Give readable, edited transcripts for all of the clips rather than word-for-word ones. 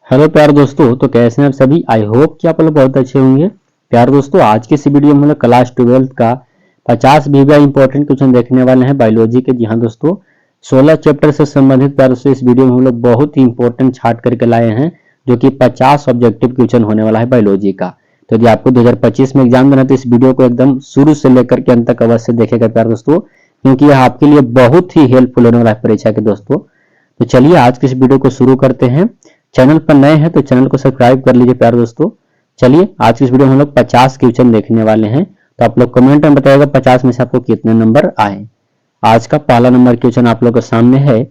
Hello प्यारे दोस्तों, तो कैसे हैं आप सभी। आई होप कि आप लोग बहुत अच्छे होंगे। प्यारे दोस्तों, आज की इस वीडियो में हम लोग क्लास 12 का 50 वीडियो इंपॉर्टेंट क्वेश्चन देखने वाले हैं बायोलॉजी के। जी हाँ दोस्तों, 16 चैप्टर से संबंधित प्यारे दोस्तों इस वीडियो में हम लोग बहुत ही इंपॉर्टेंट छाट करके लाए हैं, जो कि 50 ऑब्जेक्टिव क्वेश्चन होने वाला है बायोलॉजी का। तो यदि आपको 2025 में एग्जाम देना है तो इस वीडियो को एकदम शुरू से लेकर के अंत तक अवश्य देखेगा प्यारे दोस्तों, क्योंकि यह आपके लिए बहुत ही हेल्पफुल होने वाला है परीक्षा के दोस्तों। तो चलिए आज की इस वीडियो को शुरू करते हैं। चैनल पर नए हैं तो चैनल को सब्सक्राइब कर लीजिए प्यारे दोस्तों। चलिए आज की इस वीडियो में हम लोग 50 क्वेश्चन देखने वाले हैं। तो आप लोग कमेंट में बताइएगा 50 में से आपको कितने नंबर आए। आज का पहला नंबर क्वेश्चन आप लोग के सामने है,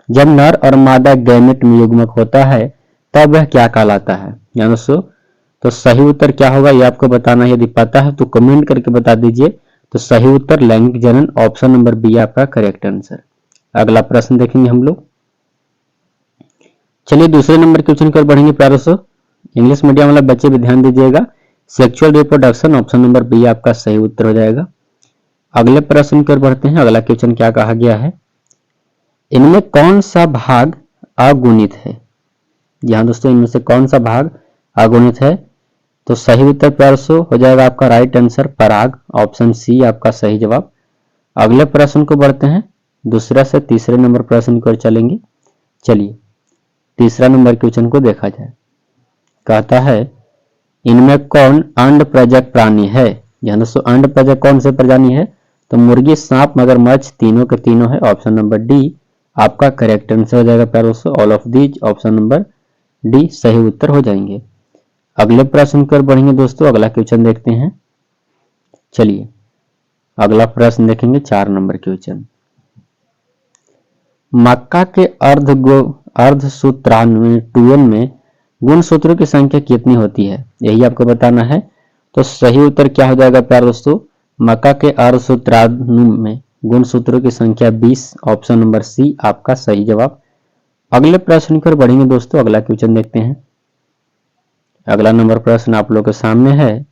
जब नर और मादा गैमेट में युग्मक होता है तब वह क्या कहलाता है। यानी दोस्तों, तो सही उत्तर क्या होगा ये आपको बताना है। यदि पता है तो कमेंट करके बता दीजिए। तो सही उत्तर लैंगिक जनन, ऑप्शन नंबर बी आपका करेक्ट आंसर। अगला प्रश्न देखेंगे हम लोग। चलिए दूसरे नंबर क्वेश्चन की ओर बढ़ेंगे प्यारे दोस्तों। इंग्लिश मीडियम वाला बच्चे भी ध्यान दीजिएगा। Sexual reproduction, option number B आपका सही उत्तर हो जाएगा। अगले प्रश्न की ओर बढ़ते हैं। अगला क्वेश्चन क्या कहा गया है, इनमें कौन सा भाग अगुणित है। जी हाँ दोस्तों, इनमें से कौन सा भाग अगुणित है। तो सही उत्तर प्यारे दोस्तों हो जाएगा आपका राइट आंसर पराग, ऑप्शन सी आपका सही जवाब। अगले प्रश्न को बढ़ते हैं। दूसरा से तीसरे नंबर प्रश्न की ओर चलेंगे। चलिए तीसरा नंबर क्वेश्चन को देखा जाए। कहता है, इनमें कौन अंड प्रजक प्राणी है। यहाँ दोस्तों अंड प्रजक कौन से प्राणी है। तो मुर्गी, सांप, मगरमच्छ, तीनों के तीनों है। ऑप्शन नंबर डी आपका करेक्ट आंसर हो जाएगा प्यारे दोस्तों। All of these, option number D सही उत्तर हो जाएंगे। अगले प्रश्न पर बढ़ेंगे दोस्तों। अगला क्वेश्चन देखते हैं। चलिए अगला प्रश्न देखेंगे 4 नंबर क्वेश्चन। मक्का के अर्धसूत्रान्वयन में गुणसूत्रों की संख्या कितनी होती है, यही आपको बताना है। तो सही उत्तर क्या हो जाएगा प्यारे दोस्तों, मक्का के अर्धसूत्रान्वयन में गुणसूत्रों की संख्या 20, ऑप्शन नंबर सी आपका सही जवाब। अगले प्रश्न पर बढ़ेंगे दोस्तों। अगला क्वेश्चन देखते हैं। अगला नंबर प्रश्न आप लोग के सामने है,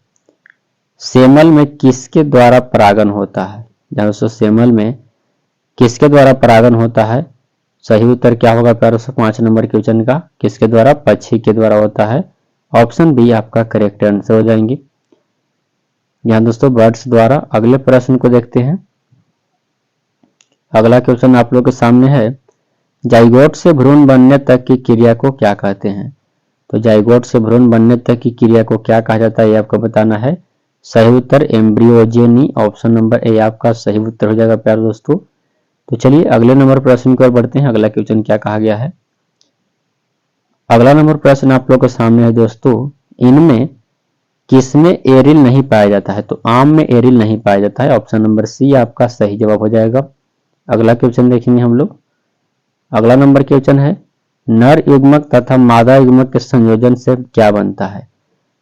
सेमल में किसके द्वारा परागन होता है। दोस्तों सेमल में किसके द्वारा परागन होता है। सही उत्तर क्या होगा प्यारे दोस्तों 5 नंबर क्वेश्चन का, किसके द्वारा, पक्षी के द्वारा होता है। ऑप्शन बी आपका करेक्ट आंसर हो जाएंगे। यहाँ दोस्तों बर्ड्स द्वारा। अगले प्रश्न को देखते हैं। अगला क्वेश्चन आप लोग के सामने है, जाइगोट से भ्रूण बनने तक की क्रिया को क्या कहते हैं। तो जाइगोट से भ्रूण बनने तक की क्रिया को क्या कहा जाता है ये आपको बताना है। सही उत्तर एम्ब्रियोजेनी, ऑप्शन नंबर ए आपका सही उत्तर हो जाएगा प्यारे दोस्तों। तो चलिए अगले नंबर प्रश्न की ओर बढ़ते हैं। अगला क्वेश्चन क्या कहा गया है। अगला नंबर प्रश्न आप लोग के सामने है दोस्तों, इनमें किसमें एरिल नहीं पाया जाता है। तो आम में एरिल नहीं पाया जाता है। ऑप्शन नंबर सी आपका सही जवाब हो जाएगा। अगला क्वेश्चन देखेंगे हम लोग। अगला नंबर क्वेश्चन है, नर युग्मक तथा मादा युग्मक के संयोजन से क्या बनता है।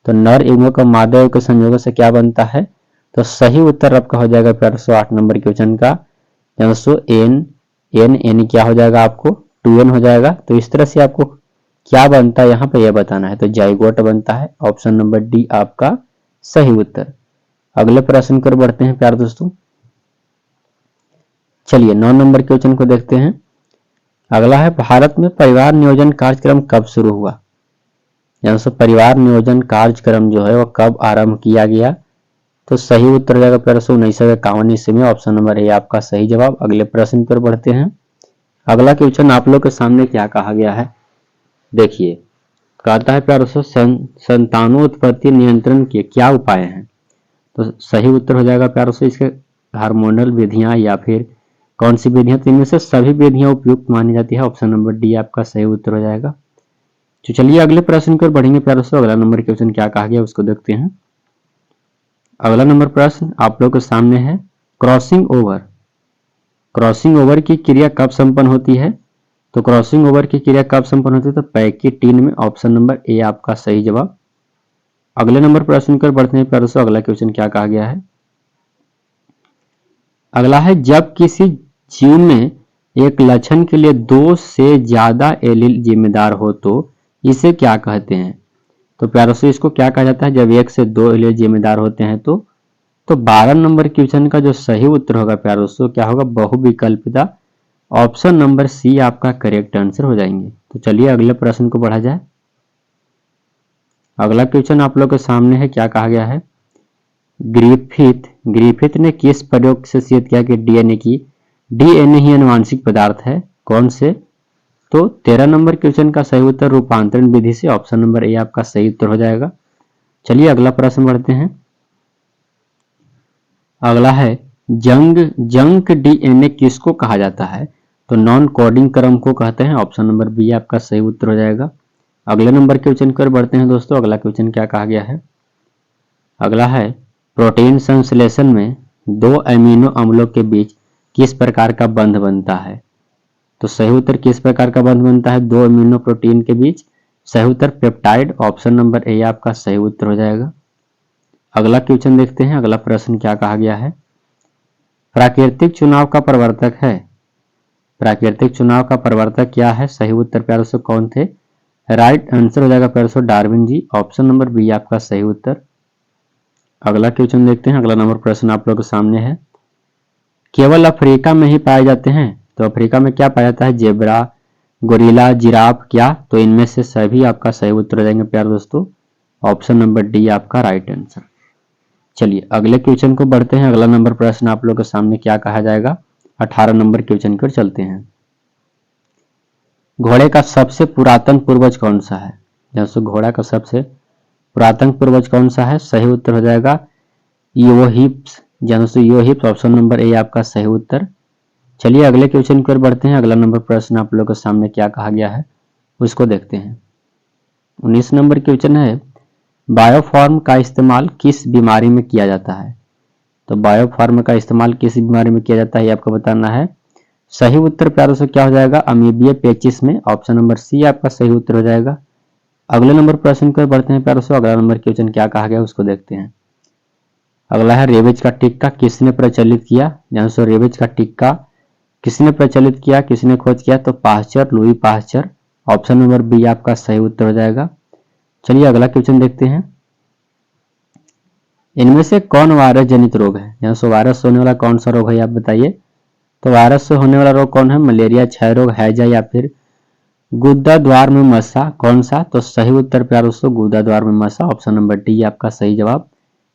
तो नर युग्मक और मादा युग्मक के संयोजन से क्या बनता है। तो सही उत्तर आपका हो जाएगा प्यारे दोस्तों 8 नंबर क्वेश्चन का, दोस्तों एन एन एन क्या हो जाएगा आपको 2n हो जाएगा। तो इस तरह से आपको क्या बनता है यहाँ पे यह बताना है। तो जाइगोट बनता है, ऑप्शन नंबर डी आपका सही उत्तर। अगले प्रश्न पर बढ़ते हैं प्यारे दोस्तों। चलिए 9 नंबर क्वेश्चन को देखते हैं। अगला है, भारत में परिवार नियोजन कार्यक्रम कब शुरू हुआ। दोस्तों परिवार नियोजन कार्यक्रम जो है वह कब आरंभ किया गया। तो सही उत्तर हो जाएगा प्यारे दोस्तों 1951 ईस्वी में, ऑप्शन नंबर ए आपका सही जवाब। अगले प्रश्न पर बढ़ते हैं। अगला क्वेश्चन आप लोग के सामने क्या कहा गया है, देखिए कहता है प्यारे दोस्तों संतानोत्पत्ति नियंत्रण के क्या उपाय हैं। तो सही उत्तर हो जाएगा प्यारे दोस्तों इसके हार्मोनल विधियां या फिर कौन सी विधियां। तो इनमें से सभी विधियां उपयुक्त मानी जाती है। ऑप्शन नंबर डी आपका सही उत्तर हो जाएगा। तो चलिए अगले प्रश्न पर बढ़ेंगे प्यारे दोस्तों। अगला नंबर क्वेश्चन क्या कहा गया उसको देखते हैं। अगला नंबर प्रश्न आप लोग के सामने है, क्रॉसिंग ओवर। क्रॉसिंग ओवर की क्रिया कब संपन्न होती है। तो क्रॉसिंग ओवर की क्रिया कब संपन्न होती है। तो पैकिटीन में, ऑप्शन नंबर ए आपका सही जवाब। अगले नंबर प्रश्न पर बढ़ते हैं प्यारे दोस्तों। अगला क्वेश्चन क्या कहा गया है। अगला है, जब किसी जीव में एक लक्षण के लिए 2 से ज्यादा एलील जिम्मेदार हो तो इसे क्या कहते हैं। तो प्यारे दोस्तों इसको क्या कहा जाता है, जब 1 से 2 एलील जिम्मेदार होते हैं। तो 12 नंबर क्वेश्चन का जो सही उत्तर होगा प्यारे दोस्तों क्या होगा, बहुविकल्पिता, ऑप्शन नंबर सी आपका करेक्ट आंसर हो जाएंगे। तो चलिए अगले प्रश्न को बढ़ा जाए। अगला क्वेश्चन आप लोग के सामने है, क्या कहा गया है? ग्रिफिथ ने किस प्रयोग से सिद्ध किया कि डीएनए ही आनुवांशिक पदार्थ है? कौन से? तो 13 नंबर क्वेश्चन का सही उत्तर रूपांतरण विधि से, ऑप्शन नंबर ए आपका सही उत्तर हो जाएगा। चलिए अगला प्रश्न बढ़ते हैं। अगला है, जंक डीएनए किसको कहा जाता है? तो नॉन कोडिंग क्रम को कहते हैं, ऑप्शन नंबर बी आपका सही उत्तर हो जाएगा। अगले नंबर क्वेश्चन पर बढ़ते हैं दोस्तों। अगला क्वेश्चन क्या कहा गया है? अगला है, प्रोटीन संश्लेषण में दो अमीनो अम्लों के बीच किस प्रकार का बंध बनता है? तो सही उत्तर किस प्रकार का बंध बनता है दो अमीनो प्रोटीन के बीच? सही उत्तर पेप्टाइड, ऑप्शन नंबर ए आपका सही उत्तर हो जाएगा। अगला क्वेश्चन देखते हैं। अगला प्रश्न क्या कहा गया है? प्राकृतिक चुनाव का प्रवर्तक है। प्राकृतिक चुनाव का प्रवर्तक क्या है? सही उत्तर प्यारों से कौन थे? राइट आंसर हो जाएगा प्यारों से डार्विन जी, ऑप्शन नंबर बी आपका सही उत्तर। अगला क्वेश्चन देखते हैं। अगला नंबर प्रश्न आप लोगों के सामने है, केवल अफ्रीका में ही पाए जाते हैं? तो अफ्रीका में क्या पाया जाता है? जेब्रा, गोरिल्ला, जिराफ, क्या? तो इनमें से सभी आपका सही उत्तर हो जाएंगे प्यारे दोस्तों, ऑप्शन नंबर डी आपका राइट आंसर। चलिए अगले क्वेश्चन को बढ़ते हैं। अगला नंबर प्रश्न आप लोगों के सामने क्या कहा जाएगा? 18 नंबर क्वेश्चन की ओर चलते हैं। घोड़े का सबसे पुरातन पूर्वज कौन सा है? जैसे घोड़ा का सबसे पुरातन पूर्वज कौन सा है? सही उत्तर हो जाएगा यूओहिप्स, यूओहिप्स, ऑप्शन नंबर ए आपका सही उत्तर। चलिए अगले क्वेश्चन की ओर बढ़ते हैं। अगला नंबर प्रश्न आप लोगों के सामने क्या कहा गया है उसको देखते हैं। 19 नंबर क्वेश्चन है, बायोफॉर्म का इस्तेमाल किस बीमारी में किया जाता है? तो बायोफॉर्म का इस्तेमाल किस बीमारी में किया जाता है ये आपको बताना है। सही उत्तर प्यारों से क्या हो जाएगा? अमीबिया पेचिस में, ऑप्शन नंबर सी आपका सही उत्तर हो जाएगा। अगले नंबर प्रश्न की ओर बढ़ते हैं प्यारों से। अगला नंबर क्वेश्चन क्या कहा गया उसको देखते हैं। अगला है, रेबीज का टीका किसने प्रचलित किया? रेबीज का टीका किसने प्रचलित किया, किसने खोज किया? तो Pasteur, Louis Pasteur, option number B आपका सही उत्तर हो जाएगा। चलिए अगला क्वेश्चन देखते हैं। इनमें से कौन वायरस जनित रोग है? वायरस से होने वाला कौन सा रोग है आप बताइए। तो वायरस से होने वाला रोग कौन है? मलेरिया, क्षय रोग, हैजा या फिर गुदा द्वार में मस्सा, कौन सा? तो सही उत्तर प्यारों से गुदा द्वार में मस्सा, ऑप्शन नंबर डी आपका सही जवाब।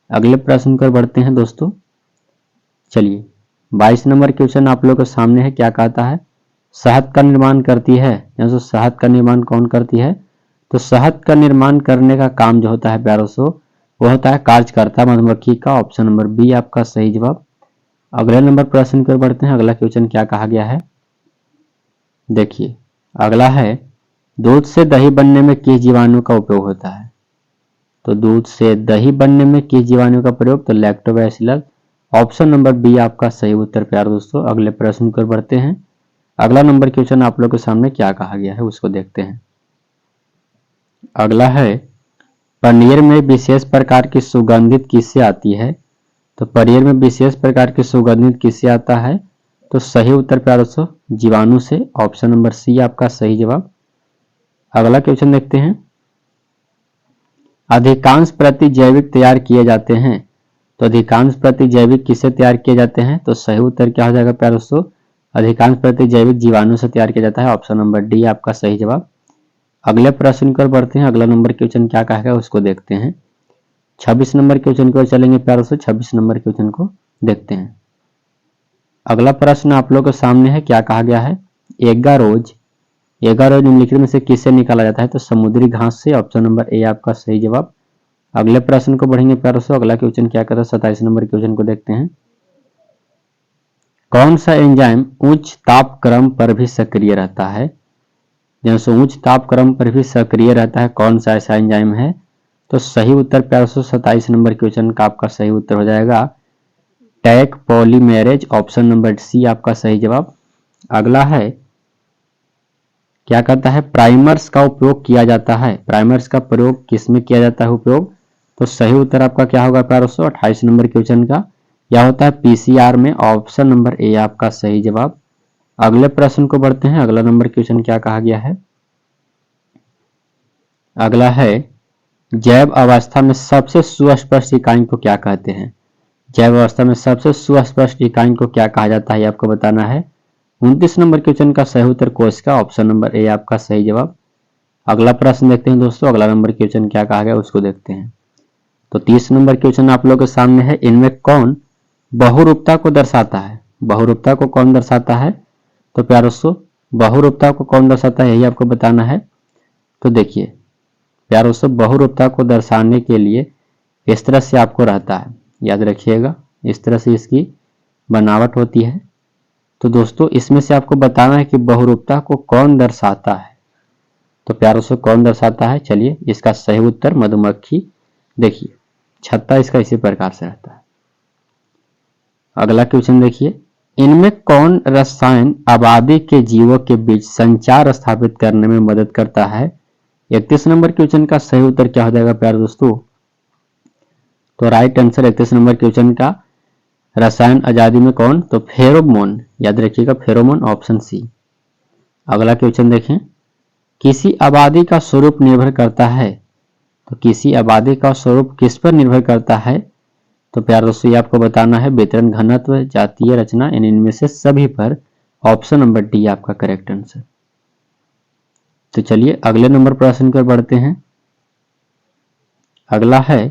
अगले प्रश्न पर बढ़ते हैं दोस्तों। चलिए 22 नंबर क्वेश्चन आप लोगों के सामने है, क्या कहता है? शहद का निर्माण करती है, शहद का निर्माण कौन करती है? तो शहद का निर्माण करने का काम जो होता है प्यारों से वो होता है कार्यकर्ता मधुमक्खी का, ऑप्शन नंबर बी आपका सही जवाब। अगले नंबर प्रश्न पर बढ़ते हैं। अगला क्वेश्चन क्या कहा गया है देखिए। अगला है, दूध से दही बनने में किस जीवाणु का उपयोग होता है? तो दूध से दही बनने में किस जीवाणु का प्रयोग? तो लैक्टोबैसिलस, ऑप्शन नंबर बी आपका सही उत्तर प्यारे दोस्तों। अगले प्रश्न पर बढ़ते हैं। अगला नंबर क्वेश्चन आप लोग के सामने क्या कहा गया है उसको देखते हैं। अगला है, पनीर में विशेष प्रकार की सुगंधित किससे आती है? तो पनीर में विशेष प्रकार की सुगंधित किससे आता है? तो सही उत्तर प्यारे दोस्तों जीवाणु से, ऑप्शन नंबर सी आपका सही जवाब। अगला क्वेश्चन देखते हैं। अधिकांश प्रतिजैविक तैयार किए जाते हैं, तो अधिकांश प्रतिजैविक किससे तैयार किए जाते हैं? तो सही उत्तर क्या हो जाएगा प्यारे दोस्तों? अधिकांश प्रतिजैविक जीवाणु से तैयार किया जाता है, ऑप्शन नंबर डी आपका सही जवाब। अगले प्रश्न की ओर बढ़ते हैं। अगला नंबर क्वेश्चन क्या कहेगा उसको देखते हैं। 26 नंबर क्वेश्चन की ओर चलेंगे प्यारे दोस्तों। 26 नंबर क्वेश्चन को देखते हैं। अगला प्रश्न आप लोग के सामने है, क्या कहा गया है? एगारोज निम्नलिखित में से किससे निकाला जाता है? तो समुद्री घास से, ऑप्शन नंबर ए आपका सही जवाब। अगले प्रश्न को बढ़ेंगे प्यारों से। अगला क्वेश्चन क्या कहता है? 27 नंबर क्वेश्चन को देखते हैं। कौन सा एंजाइम उच्च ताप क्रम पर भी सक्रिय रहता है? जैसे उच्च ताप क्रम पर भी सक्रिय रहता है, कौन सा ऐसा एंजाइम है? तो सही उत्तर प्यारों से 27 नंबर क्वेश्चन का आपका सही उत्तर हो जाएगा टैक पॉलीमेरेज, ऑप्शन नंबर सी आपका सही जवाब। अगला है, क्या कहता है? प्राइमर्स का उपयोग किया जाता है। प्राइमर्स का प्रयोग किसमें किया जाता है उपयोग? तो सही उत्तर आपका क्या होगा प्यारों से 28 नंबर क्वेश्चन का? यह होता है पीसीआर में, ऑप्शन नंबर ए आपका सही जवाब। अगले प्रश्न को बढ़ते हैं। अगला नंबर क्वेश्चन क्या कहा गया है? अगला है, जैव अवस्था में सबसे सुस्पष्ट इकाई को क्या कहते हैं? जैव अवस्था में सबसे सुस्पष्ट इकाई को क्या कहा जाता है आपको बताना है। 29 नंबर क्वेश्चन का सही उत्तर कोशिका, ऑप्शन नंबर ए आपका सही जवाब। अगला प्रश्न देखते हैं दोस्तों, अगला नंबर क्वेश्चन क्या कहा गया उसको देखते हैं। तो 30 नंबर क्वेश्चन आप लोगों के सामने है, इनमें कौन बहुरूपता को दर्शाता है? बहुरूपता को कौन दर्शाता है? तो प्यारे दोस्तों बहुरूपता को कौन दर्शाता है यही आपको बताना है। तो देखिए प्यारे दोस्तों बहुरूपता को दर्शाने के लिए इस तरह से आपको रहता है, याद रखिएगा, इस तरह से इसकी बनावट होती है। तो दोस्तों इसमें से आपको बताना है कि बहुरूपता को कौन दर्शाता है। तो प्यारे दोस्तों कौन दर्शाता है, चलिए इसका सही उत्तर मधुमक्खी। देखिए छत्ता इसका इसी प्रकार से रहता है। अगला क्वेश्चन देखिए, इनमें कौन रसायन आबादी के जीवों के बीच संचार स्थापित करने में मदद करता है? 31 नंबर क्वेश्चन का सही उत्तर क्या हो जाएगा प्यारे दोस्तों? तो राइट आंसर 31 नंबर क्वेश्चन का रसायन आजादी में कौन? तो फेरोमोन, याद रखिएगा फेरोमोन, ऑप्शन सी। अगला क्वेश्चन देखें, किसी आबादी का स्वरूप निर्भर करता है। तो किसी आबादी का स्वरूप किस पर निर्भर करता है? तो प्यारे दोस्तों ये आपको बताना है वितरण घनत्व, जातीय रचना, इनमें से सभी पर। ऑप्शन नंबर डी आपका करेक्ट आंसर। तो चलिए अगले नंबर प्रश्न पर बढ़ते हैं। अगला है,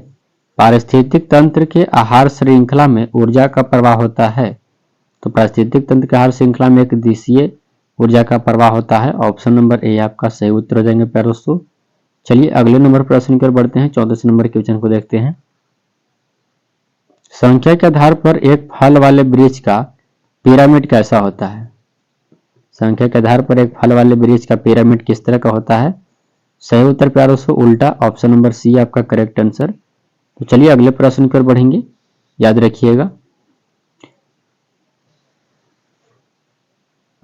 पारिस्थितिक तंत्र के आहार श्रृंखला में ऊर्जा का प्रवाह होता है। तो पारिस्थितिक तंत्र के आहार श्रृंखला में एक दिशीय ऊर्जा का प्रवाह होता है। ऑप्शन नंबर ए आपका सही उत्तर हो जाएंगे प्यारे दोस्तों। चलिए अगले नंबर प्रश्न पर बढ़ते हैं, 34 नंबर क्वेश्चन को देखते हैं। संख्या के आधार पर एक फल वाले वृक्ष का पिरामिड कैसा होता है? संख्या के आधार पर एक फल वाले वृक्ष का पिरामिड किस तरह का होता है? सही उत्तर प्यारे दोस्तों उल्टा, ऑप्शन नंबर सी आपका करेक्ट आंसर। तो चलिए अगले प्रश्न पर बढ़ेंगे, याद रखिएगा।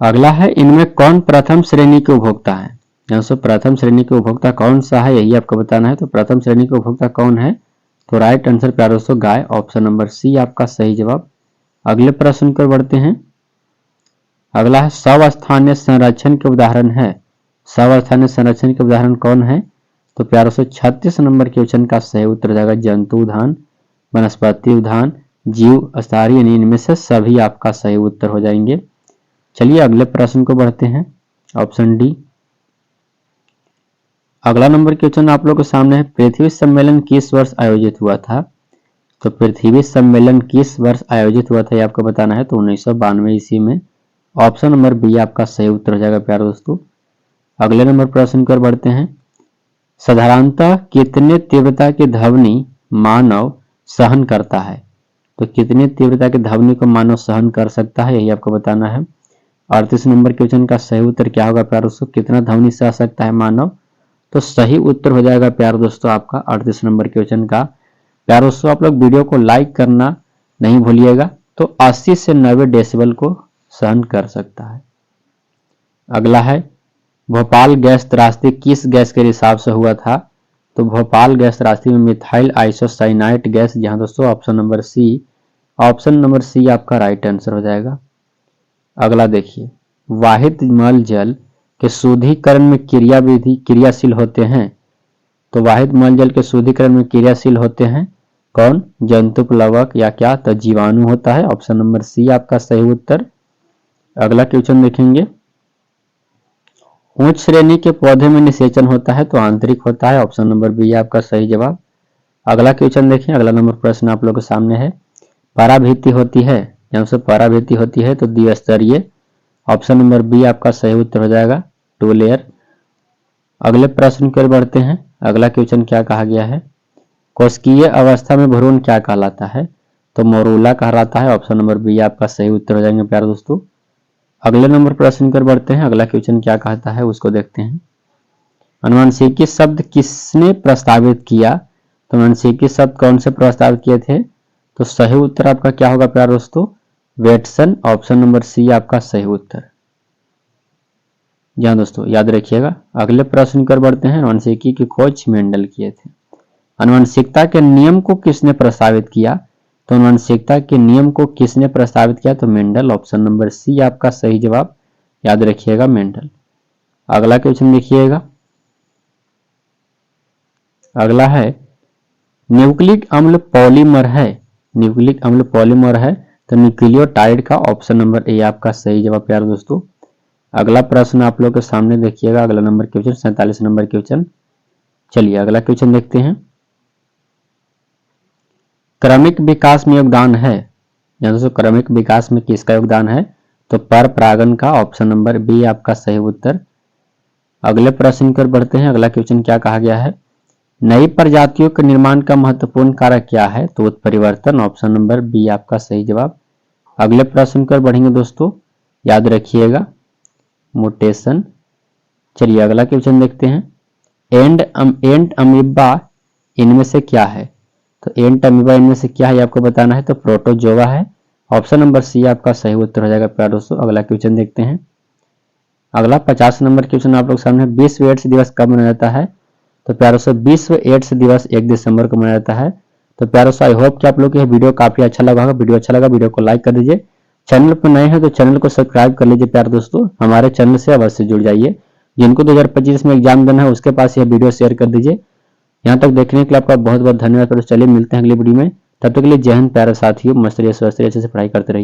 अगला है, इनमें कौन प्रथम श्रेणी के उपभोक्ता है? दोस्तों प्रथम श्रेणी के उपभोक्ता कौन सा है यही आपको बताना है। तो प्रथम श्रेणी के उपभोक्ता कौन है? तो राइट आंसर प्यारे दोस्तों गाय, ऑप्शन नंबर सी आपका सही जवाब। अगले प्रश्न पर बढ़ते हैं। अगला है, स्वस्थानीय संरक्षण के उदाहरण है। स्वस्थानीय संरक्षण के उदाहरण कौन है? तो प्यारे दोस्तों 36 नंबर क्वेश्चन का सही उत्तर हो जाएगा जंतु उद्यान, वनस्पति उद्यान, जीव स्तरीय, इनमें से सभी आपका सही उत्तर हो जाएंगे। चलिए अगले प्रश्न को बढ़ते हैं, ऑप्शन डी। अगला नंबर क्वेश्चन आप लोगों के सामने है, पृथ्वी सम्मेलन किस वर्ष आयोजित हुआ था? तो पृथ्वी सम्मेलन किस वर्ष आयोजित हुआ था ये आपको बताना है। तो 1992 ईस्वी में। ऑप्शन नंबर बी आपका सही उत्तर हो जाएगा प्यारे दोस्तों। अगले नंबर प्रश्न पर बढ़ते हैं। साधारणतः कितने तीव्रता की ध्वनि मानव सहन करता है? तो कितने तीव्रता की ध्वनि को मानव सहन कर सकता है यही आपको बताना है। 38 नंबर क्वेश्चन का सही उत्तर क्या होगा प्यारे दोस्तों? कितना ध्वनि सह सकता है मानव? तो सही उत्तर हो जाएगा प्यारे दोस्तों आपका 38 नंबर क्वेश्चन का। प्यारे दोस्तों आप लोग वीडियो को लाइक करना नहीं भूलिएगा। तो 80 से 90 डेसिबल को सहन कर सकता है। अगला है, भोपाल गैस त्रासदी किस गैस के रिसाव से हुआ था? तो भोपाल गैस त्रासदी में मिथाइल आइसोसाइनाइट गैस, जहां दोस्तों option number C, option number C आपका राइट आंसर हो जाएगा। अगला देखिए, वाहित मल जल के शुद्धिकरण में क्रियाशील होते हैं। तो वाहित मल जल के शुद्धिकरण में क्रियाशील होते हैं कौन? जंतु प्लवक या क्या? तो जीवाणु होता है। ऑप्शन नंबर सी आपका सही उत्तर। अगला क्वेश्चन देखेंगे, उच्च श्रेणी के पौधे में निषेचन होता है तो आंतरिक होता है। ऑप्शन नंबर बी आपका सही जवाब। अगला क्वेश्चन देखें, अगला नंबर प्रश्न आप लोगों के सामने है, पराभीति होती है, जब से पराभीति होती है तो द्विस्तरीय। ऑप्शन नंबर बी आपका सही उत्तर हो जाएगा, 2 लेयर। अगले प्रश्न की ओर बढ़ते हैं। अगला क्वेश्चन क्या कहा गया है, कोशिकीय अवस्था में भ्रूण क्या कहलाता है? तो मोरूला कहलाता है। ऑप्शन नंबर बी आपका सही उत्तर हो जाएंगे प्यारे दोस्तों। अगले नंबर प्रश्न पर बढ़ते हैं। अगला क्वेश्चन क्या कहता है उसको देखते हैं। अनुवांशिकी शब्द किसने प्रस्तावित किया? तो अनुवांशिकी शब्द कौन से प्रस्तावित किए थे? तो सही उत्तर आपका क्या होगा प्यारे दोस्तों? वेटसन। ऑप्शन नंबर सी आपका सही उत्तर। जी हाँ दोस्तों याद रखिएगा। अगले प्रश्न पर बढ़ते हैं। अनुवांशिकी की खोज मेंडल किए थे। अनुवांशिकता के नियम को किसने प्रस्तावित किया? तो अनुवांशिकता के नियम को किसने प्रस्तावित किया? तो मेंडल। ऑप्शन नंबर सी आपका सही जवाब, याद रखिएगा मेंडल। अगला क्वेश्चन देखिएगा। अगला है, न्यूक्लिक अम्ल पॉलीमर है। न्यूक्लिक अम्ल पॉलीमर है तो न्यूक्लियोटाइड का। ऑप्शन नंबर ए आपका सही जवाब प्यारे दोस्तों। अगला प्रश्न आप लोग के सामने देखिएगा, अगला नंबर क्वेश्चन 47 नंबर क्वेश्चन। चलिए अगला क्वेश्चन देखते हैं। क्रमिक विकास में योगदान है, दोस्तों क्रमिक विकास में किसका योगदान है? तो पर परागण का, ऑप्शन नंबर बी आपका सही उत्तर। अगले प्रश्न पर बढ़ते हैं। अगला क्वेश्चन क्या कहा गया है? नई प्रजातियों के निर्माण का महत्वपूर्ण कारक क्या है? तो उत्परिवर्तन, ऑप्शन नंबर बी आपका सही जवाब। अगले प्रश्न पर बढ़ेंगे दोस्तों, याद रखिएगा म्यूटेशन। चलिए अगला क्वेश्चन देखते हैं। एंड अमीबा इनमें से क्या है? तो एंट अमीबा इनमें से क्या है आपको बताना है। तो प्रोटोजोआ है, ऑप्शन नंबर सी आपका सही उत्तर हो जाएगा प्यारे दोस्तों। अगला क्वेश्चन देखते हैं। अगला 50 नंबर क्वेश्चन आप लोग सामने, विश्व एड्स दिवस कब मनाया जाता है? तो प्यारे दोस्तों विश्व एड्स दिवस 1 दिसंबर को मनाया जाता है। तो प्यारे दोस्तों आई होप कि आप लोग को यह वीडियो काफी अच्छा लगा होगा। वीडियो अच्छा लगा वीडियो को लाइक कर दीजिए, चैनल पर नए हैं तो चैनल को सब्सक्राइब कर लीजिए प्यारे दोस्तों, हमारे चैनल से अवश्य जुड़ जाइए। जिनको 2025 में एग्जाम देना है उसके पास यह वीडियो शेयर कर दीजिए। यहाँ तक देखने के लिए आपका बहुत बहुत धन्यवाद। चलिए मिलते हैं अगली वीडियो में, तब तक के लिए जय हिंद प्यारे साथियों, मस्त रहिए, स्वस्थ रहिए, अच्छे से पढ़ाई करते रहिए।